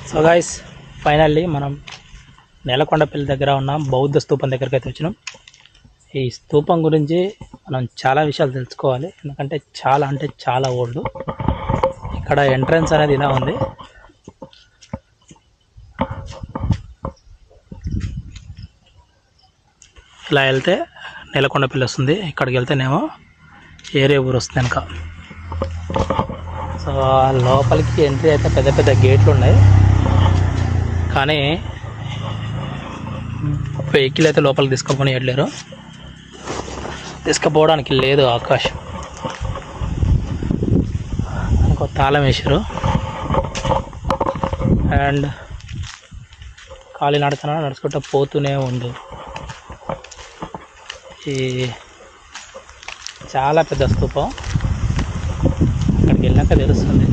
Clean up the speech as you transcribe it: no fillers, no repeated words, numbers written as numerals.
So guys finally మనం నేలకొండపల్లి దగ్గర ఉన్న బౌద్ధ స్తూపం దగ్గరికి అయితే వచ్చినాం. ఈ స్తూపం గురించి మనం చాలా విషయాలు తెలుసుకోవాలి, ఎందుకంటే చాలా అంటే చాలా ఓల్డ్. ఇక్కడ ఎంట్రన్స్ అనేది ఇలా ఉంది. ఇలా వెళ్తే నేలకొండపల్లి వస్తుంది, ఇక్కడికి వెళ్తేనేమో ఏరే ఊరు వస్తుంది వెనక. సో లోపలికి ఎంట్రీ అయితే పెద్ద పెద్ద గేట్లు ఉన్నాయి, కానీ వెహికల్ అయితే లోపలికి తీసుకుపోనియట్లేరు, తీసుకుపోవడానికి లేదు అవకాశం. ఇంకో తాళం వేసారు అండ్ ఖాళీ నడుచుకుంటూ పోతూనే ఉంది. ఈ చాలా పెద్ద స్తూపం, అక్కడికి వెళ్ళాక తెలుస్తుంది.